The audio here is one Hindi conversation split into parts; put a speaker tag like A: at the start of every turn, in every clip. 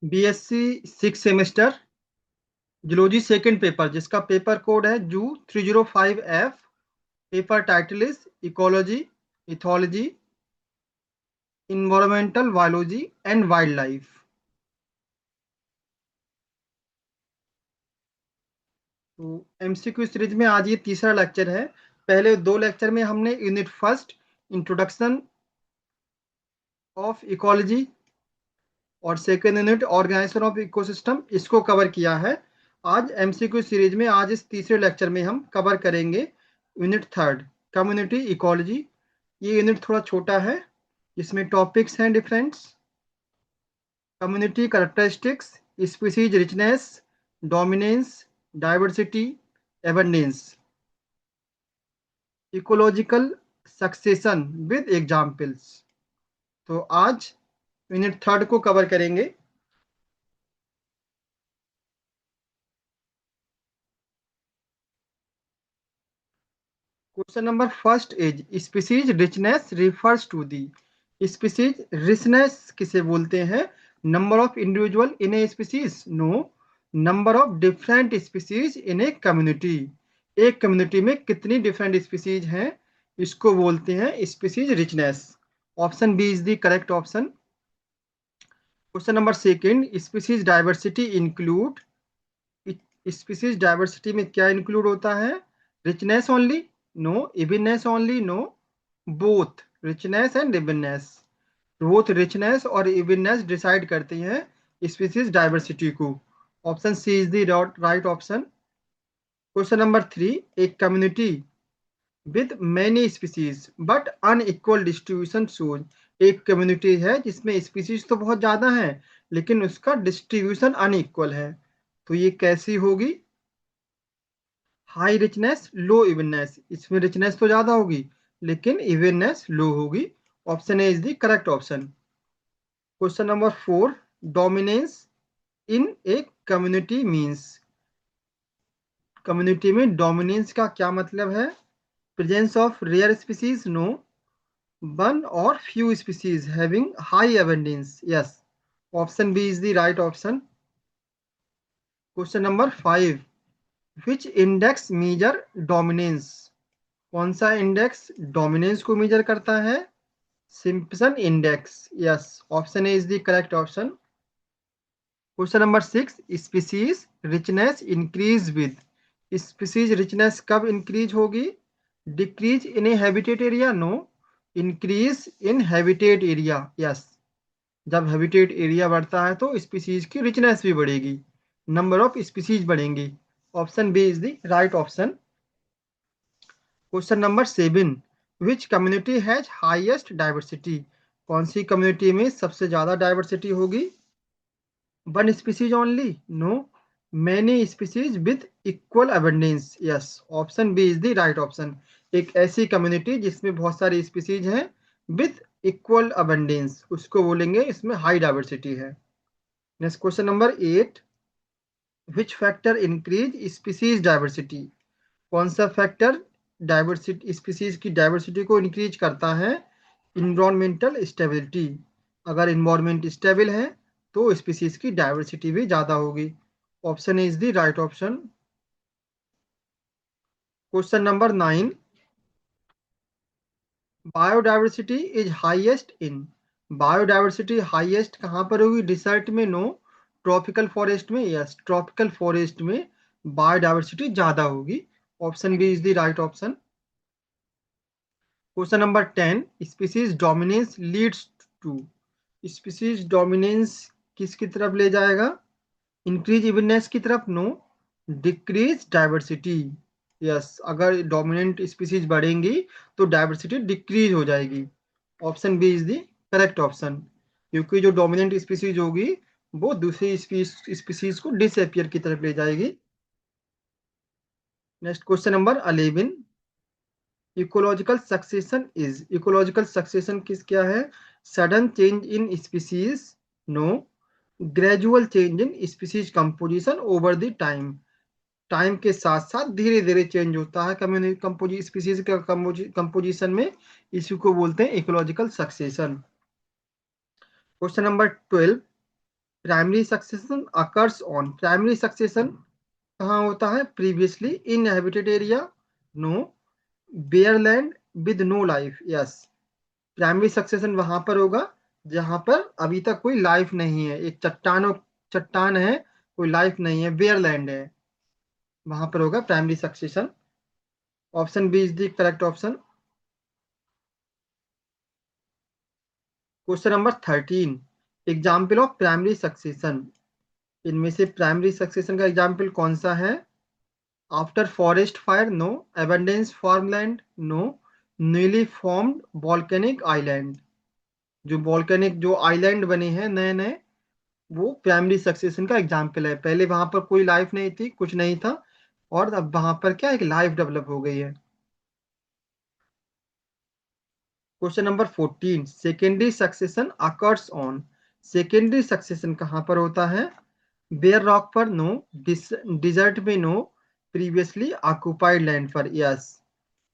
A: BSc 6 semester zoology second paper, जिसका पेपर कोड है जू 305F। Paper title is ecology, ethology, environmental biology and wild life. तो एमसीक्यू सीरीज में आज ये तीसरा लेक्चर है। पहले दो लेक्चर में हमने unit first introduction of ecology और second unit organisation of ecosystem इसको कवर किया है। आज एमसीक्यू सीरीज में आज इस तीसरे लेक्चर में हम कवर करेंगे यूनिट थर्ड, कम्युनिटी इकोलॉजी। ये यूनिट थोड़ा छोटा है, इसमें टॉपिक्स हैं differents: community characteristics, species richness, dominance, diversity, abundance, ecological succession with examples. तो आज यूनिट थर्ड को कवर करेंगे। Question number first is species richness refers to the. Species richness किसे बोलते हैं? Number of individual in a species? No, number of different species in a community. एक कम्युनिटी में कितनी डिफरेंट स्पीसीज हैं, इसको बोलते हैं species richness. Option B is the correct option. Question number second, species diversity include. Species diversity में क्या इंक्लूड होता है? Richness only? No. Evenness only? No. Both richness and evenness. Both richness और इवननेस डिसाइड करती हैं स्पीसीज डाइवर्सिटी को। Option C is the right option. Question number three, एक community with many species but unequal distribution shows. एक कम्युनिटी है जिसमें स्पीसीज तो बहुत ज्यादा है लेकिन उसका डिस्ट्रीब्यूशन अनइक्वल है, तो ये कैसी होगी? High richness, low evenness. इसमें रिचनेस तो ज्यादा होगी लेकिन इवननेस लो होगी। Option A is the correct option. Question number four, dominance in a community means. Community में डोमिनेंस का क्या मतलब है? Presence of rare species? No. One और few species having high abundance? Yes. Option B is the right option. Question number five, which index measure dominance. कौन सा इंडेक्स डोमिनेंस को मेजर करता है? Simpson index. Yes, option A is the correct option. Question number six, species richness increase with. Species richness कब इंक्रीज होगी? Decrease in a habitat area? No. Increase in habitat area? Yes. जब हैबिटेट एरिया बढ़ता है तो स्पीसीज की रिचनेस भी बढ़ेगी, नंबर ऑफ स्पीसीज बढ़ेंगी। Option B is the right option. Question number seven, which community has highest diversity. कौन सी कम्युनिटी में सबसे ज्यादा डाइवर्सिटी होगी? One species only? No. Many species with equal abundance? Yes, option B is the right option. एक ऐसी कम्युनिटी जिसमें बहुत सारी स्पीसीज हैं विद इक्वल अबंडेंस, उसको बोलेंगे इसमें हाई डाइवर्सिटी है। Next question number eight, which factor increase species diversity. कौन सा फैक्टर डाइवर्सिटी स्पीसीज की डाइवर्सिटी को इंक्रीज करता है? Environmental stability. अगर इन्वायरमेंट स्टेबल है तो स्पीसीज की डाइवर्सिटी भी ज़्यादा होगी। Option is the right option. Question number nine, biodiversity is highest in. Biodiversity highest कहाँ पर होगी? डिसर्ट में? नो। ट्रॉपिकल फॉरेस्ट में? यस, ट्रॉपिकल फॉरेस्ट में बायोडाइवर्सिटी ज़्यादा होगी। Option B is the right option. Question number ten, species dominance leads to. Species dominance किसकी तरफ ले जाएगा? इंक्रीज इवननेस की तरफ? नो। Decrease diversity? यस, अगर डोमिनेंट स्पीसीज बढ़ेंगी तो डाइवर्सिटी डिक्रीज हो जाएगी। Option B is the correct option, क्योंकि जो डोमिनेंट स्पीसीज होगी वो दूसरी स्पीसीज को डिसअपियर की तरफ ले जाएगी। Next question number 11, ecological succession is. Ecological succession क्या है? Sudden change in species? No. Gradual change in species composition over the time. Time के साथ साथ धीरे धीरे चेंज होता है कम्युनिटी स्पीसीज का कंपोजिशन में, इसी को बोलते हैं ecological succession. Question number 12, primary succession occurs on, primary succession कहाँ होता है? Previously inhabited area, no, bare land with no life, yes. Primary succession वहां पर होगा जहां पर अभी तक कोई लाइफ नहीं है, एक चट्टान है, कोई लाइफ नहीं है, बेयर लैंड है, वहां पर होगा primary succession. Option B is the correct option. Question number 13, example of primary succession. इनमें से प्राइमरी सक्सेशन का एग्जाम्पल कौन सा है? After forest fire, no. Abundance farmland, no. Newly formed volcanic island, जो वॉल्केनिक जो आइलैंड बने हैं नए नए, वो प्राइमरी सक्सेशन का एग्जाम्पल है। पहले वहां पर कोई लाइफ नहीं थी, कुछ नहीं था, और अब वहां पर क्या एक लाइफ डेवलप हो गई है। Question number 14, secondary succession occurs on. Secondary succession कहाँ पर होता है? बेयर रॉक पर, नो। डिजर्ट में, नो। प्रीवियसली ऑक्युपाइड लैंड पर, यस।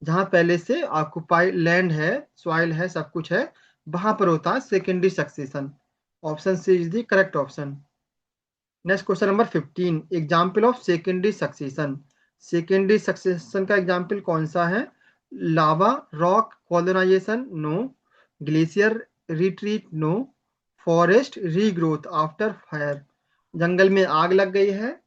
A: जहां पहले से ऑक्युपाइड लैंड है, सॉइल है, सब कुछ है, वहां पर होता है secondary succession. Option C is the correct option. Next question number 15, example of secondary succession. Secondary succession का एग्जाम्पल कौन सा है? Lava rock colonisation, no. Glacier retreat, no. Forest regrowth after fire, जंगल में आग लग गई है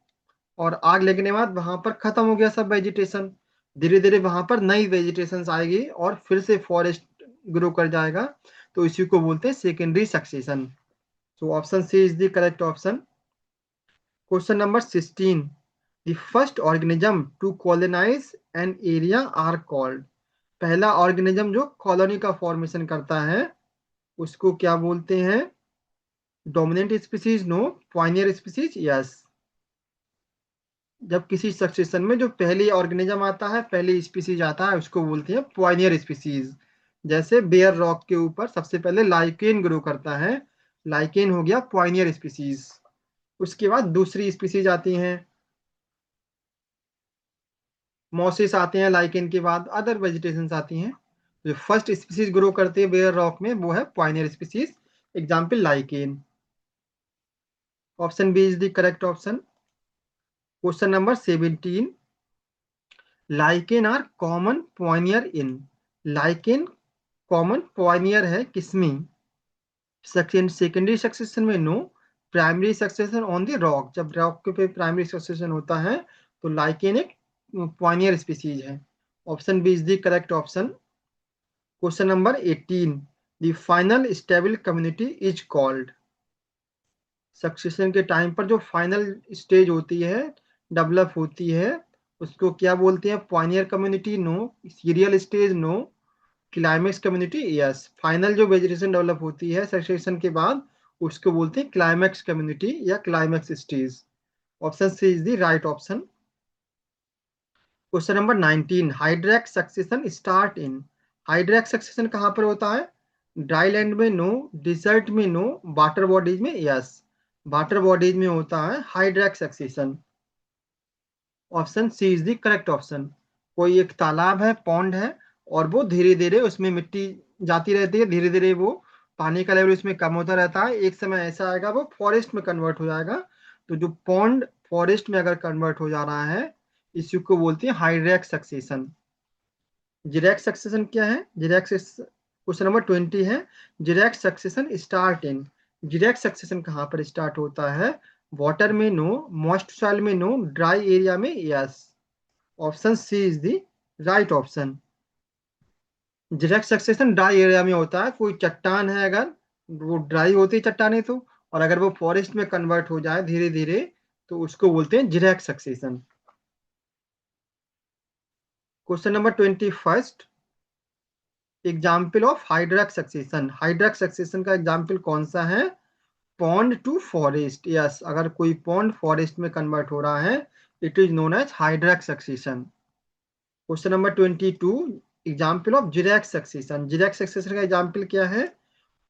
A: और आग लगने के बाद वहां पर खत्म हो गया सब वेजिटेशन, धीरे धीरे वहां पर नई वेजिटेशन आएगी और फिर से फॉरेस्ट ग्रो कर जाएगा, तो इसी को बोलते हैं secondary succession. So option C is the correct option. Question number 16, the first organism to colonize an area are called. पहला ऑर्गेनिज्म जो कॉलोनी का फॉर्मेशन करता है उसको क्या बोलते हैं? Dominant species, no. Pioneer species, yes. जब किसी सक्सेशन में जो पहली ऑर्गेनिज्म आता है, पहली स्पीसीज आता है, उसको बोलते हैं पायनियर स्पीसीज। जैसे बेयर रॉक के ऊपर सबसे पहले लाइकेन ग्रो करता है, लाइकेन हो गया पायनियर स्पीसीज। उसके बाद दूसरी स्पीसीज आती हैं, मॉसेस आते हैं, लाइकेन के बाद अदर वेजिटेशन आती हैं। जो फर्स्ट स्पीसीज ग्रो करती है बेयर रॉक में वो है pioneer species, example lichen. Option B is the correct option. Question number 17, lichen are common pioneer in. Lichen common pioneer है किसमें? सेकेंडरी सक्सेशन में, no. Primary succession on the rock, जब रॉक के पे प्राइमरी सक्सेशन होता है तो लाइकेन एक पॉइनियर स्पीसीज है। Option B is the correct option. Question number 18, the final stable community is called. Succession के टाइम पर जो फाइनल स्टेज होती है, डेवलप होती है, उसको क्या बोलते हैं? Pioneer community, no. Seral stage, no. Climax community, yes. Final जो वेजिटेशन डेवलप होती है सक्सेशन के बाद उसको बोलते हैं क्लाइमेक्स कम्युनिटी या climax stage. Option C is the right option. Question number 19, hydrarch succession start in. Hydrarch succession कहाँ पर होता है? ड्राई लैंड में, नो। डिजर्ट में, नो। वाटर बॉडीज में, यस। वाटर बॉडीज में होता है hydrarch succession. Option C is the correct option. कोई एक तालाब है, पॉन्ड है, और वो धीरे धीरे उसमें मिट्टी जाती रहती है, धीरे धीरे वो पानी का लेवल उसमें कम होता रहता है, एक समय ऐसा आएगा वो फॉरेस्ट में कन्वर्ट हो जाएगा। तो जो पॉन्ड फॉरेस्ट में अगर कन्वर्ट हो जा रहा है, इसी को बोलते हैं हाइड्रैक सक्सेशन। जिरैक सक्सेशन क्या है? क्वेश्चन नंबर 20 है, xeric succession start in. Xeric succession कहाँ पर स्टार्ट होता है? वाटर में, नो। मॉइस्ट सॉइल में, नो। ड्राई एरिया में, yes. Option C is the right option. Direct succession dry area में होता है, कोई चट्टान है अगर वो ड्राई होती है चट्टाने तो, और अगर वो फॉरेस्ट में कन्वर्ट हो जाए धीरे धीरे तो उसको बोलते हैं direct succession. Question number 21, example of hydrarch succession. Hydrarch succession का एग्जाम्पल कौन सा है? Pond to forest, yes. अगर कोई पॉन्ड फॉरेस्ट में कन्वर्ट हो रहा है, it is known as hydrarch succession. Question number 22, example of xerarch succession. Xerarch succession का एग्जाम्पल क्या है?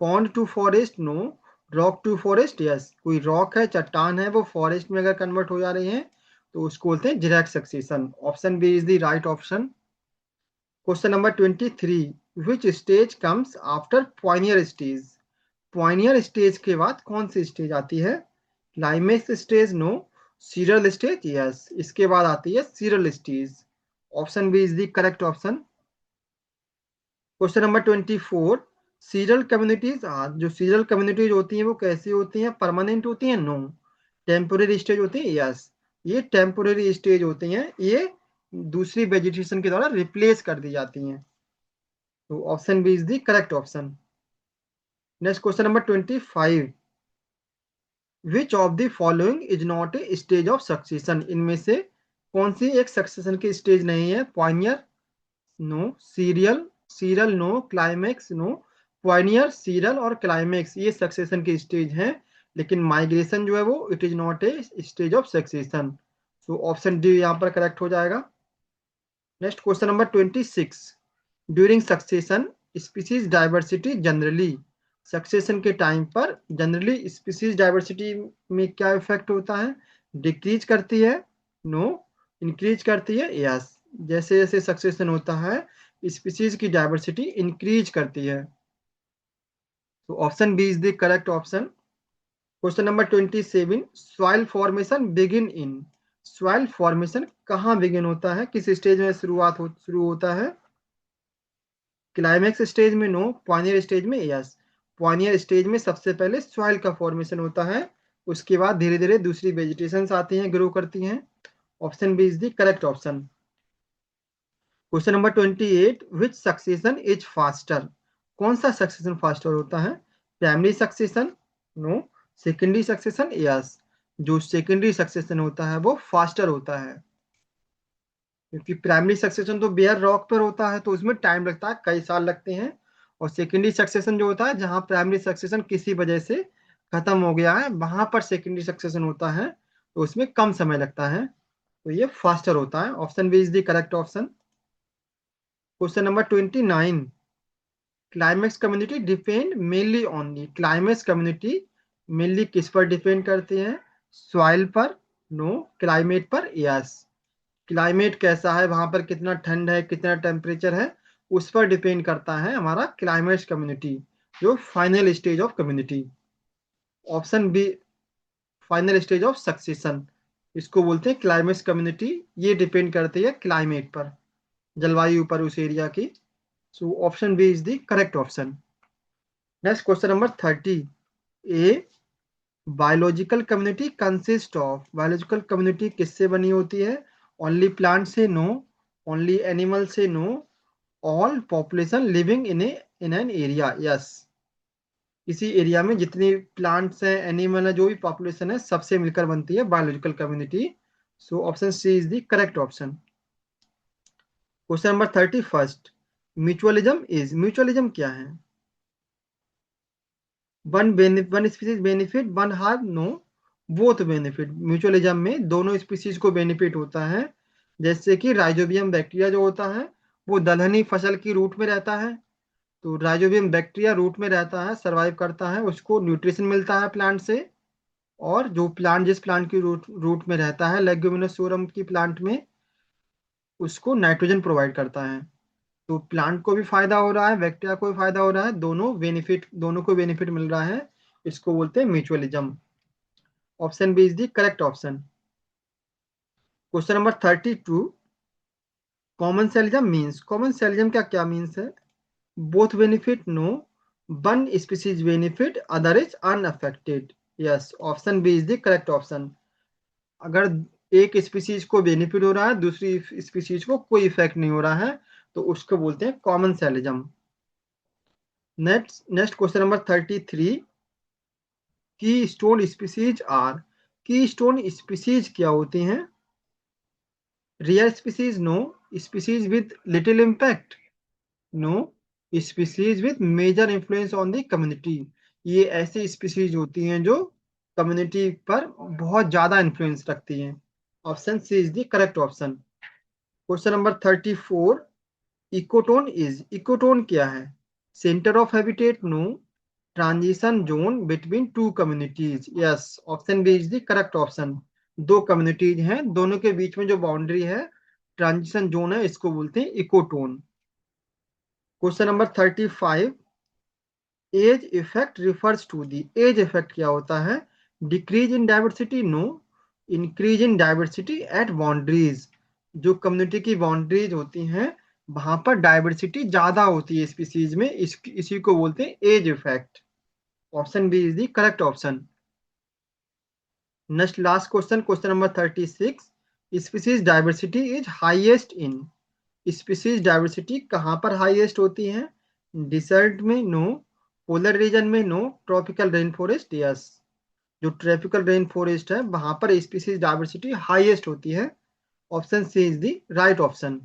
A: Pond to forest, no. Rock to forest, yes. कोई रॉक है, चट्टान है, वो फॉरेस्ट में अगर कन्वर्ट हो जा रही है तो उसको बोलते हैं xerarch succession. Option B is the right option. Question number 23, which stage comes after pioneer stage. Pioneer stage के बाद कौन सी स्टेज आती है? Climax stage no, seral stage yes, इसके बाद आती है seral stage. Option B is the correct option. Question number 24, seral communities are, जो सीरियल कम्युनिटीज होती हैं वो कैसी होती हैं, परमानेंट होती हैं, नो, टेम्पोररी स्टेज होती है, यस, ये टेम्पोररी स्टेज होती हैं, ये दूसरी वेजिटेशन के द्वारा रिप्लेस कर दी जाती हैं। तो option B is the correct option. Next question number 25, which of the following is not a stage of succession, इनमें से कौन सी एक सक्सेशन की स्टेज नहीं है, pioneer no, serial serial no, climax no, pioneer, serial और क्लाइमेक्स ये सक्सेशन की स्टेज हैं, लेकिन माइग्रेशन जो है वो it is not a stage of succession. So option D यहाँ पर करेक्ट हो जाएगा। Next question number 26, during succession species diversity generally, succession के टाइम पर जनरली स्पीसीज डाइवर्सिटी में क्या इफेक्ट होता है, डिक्रीज करती है, नो, इंक्रीज करती है, यस, जैसे जैसे सक्सेशन होता है स्पीसीज की डाइवर्सिटी इंक्रीज करती है। तो option B is the correct option. Question number 27, soil formation begin in, soil formation कहाँ बिगिन होता है, किस स्टेज में शुरू होता है, क्लाइमेक्स स्टेज में, नो, पॉइनियर स्टेज में, यस, पॉइनियर स्टेज में सबसे पहले सॉइल का फॉर्मेशन होता है, उसके बाद धीरे धीरे दूसरी वेजिटेशन आती हैं, ग्रो करती हैं। Option B is the correct option. Question number 28, which succession is faster, कौन सा सक्सेशन फास्टर होता है, primary succession, no, secondary succession, yes, जो सेकेंडरी सक्सेशन होता है वो फास्टर होता है, क्योंकि प्राइमरी सक्सेशन तो बेयर रॉक पर होता है तो उसमें टाइम लगता है, कई साल लगते हैं, और सेकेंडरी सक्सेशन जो होता है जहां प्राइमरी सक्सेशन किसी वजह से खत्म हो गया है वहां पर सेकेंडरी सक्सेशन होता है, तो उसमें कम समय लगता है, तो ये फास्टर होता है। Option B is the correct option. Question number 29, climax community depend mainly on the, climax community mainly किस पर डिपेंड करती है, सॉइल पर, नो, क्लाइमेट पर, यस, क्लाइमेट कैसा है वहां पर, कितना ठंड है, कितना टेम्परेचर है, उस पर डिपेंड करता है हमारा क्लाइमेट कम्युनिटी, जो final stage of community. Option B final stage of succession, इसको बोलते हैं क्लाइमेट कम्युनिटी, ये डिपेंड करती है क्लाइमेट पर, जलवायु पर उस एरिया की। So option B is the correct option. Next question number 30, a biological community consist of, biological community किससे बनी होती है, ओनली प्लांट से, नो, ओनली एनिमल से, no, all population living in an area, yes, किसी एरिया में जितनी प्लांट्स हैं, एनिमल है, जो भी पॉपुलेशन है सबसे मिलकर बनती है biological community. So option C is the correct option. Question number 31, mutualism क्या है, one species benefit one harm, no, both benefit, mutualism में दोनों स्पीसीज को बेनिफिट होता है, जैसे कि राइजोबियम बैक्टीरिया जो होता है वो दलहनी फसल की रूट में रहता है, तो राइजोबियम बैक्टीरिया रूट में रहता है, सरवाइव करता है, उसको न्यूट्रिशन मिलता है प्लांट से, और जो प्लांट जिस प्लांट की रूट में रहता है लेग्यूमिनोसोरम की प्लांट में, उसको नाइट्रोजन प्रोवाइड करता है, तो प्लांट को भी फायदा हो रहा है, बैक्टीरिया को भी फायदा हो रहा है, दोनों को बेनिफिट मिल रहा है, इसको बोलते हैं mutualism. Option B is the correct option. Question number 32, commensalism का क्या मीन्स है, both benefit, no, one species benefit other is unaffected, yes, option B is the correct option. अगर एक स्पीसीज को बेनिफिट हो रहा है दूसरी स्पीसीज को कोई इफेक्ट नहीं हो रहा है, तो उसको बोलते हैं commensalism. Next question number 33, keystone species are, keystone species क्या होती हैं, rare species, no, species with little impact, no, species with major influence on the community, ये ऐसी स्पीसीज होती हैं जो कम्युनिटी पर बहुत ज्यादा इन्फ्लुएंस रखती हैं। Option C is the correct option. Question number 34, ecotone क्या है, centre of habitat, no, transition zone between two communities, yes, option B is the correct option. दो कम्युनिटीज हैं, दोनों के बीच में जो बाउंड्री है ट्रांजिशन जोन है, इसको बोलते हैं ecotone. Question number 35, edge effect refers to the, edge effect क्या होता है, decrease in diversity no, increase in diversity at boundaries, जो कम्युनिटी की बाउंड्रीज होती हैं वहां पर डाइवर्सिटी ज्यादा होती है स्पीसीज में, इसी को बोलते हैं edge effect. Option B is the correct option. Next last question, question number 36, species diversity is highest in, species diversity कहाँ पर हाईएस्ट होती है? डिसर्ट में नो, पोलर रीजन में no, tropical rain forest yes. जो ट्रॉपिकल रेन फॉरेस्ट है वहां पर स्पीसीज डाइवर्सिटी हाईएस्ट होती है। Option C is the right option.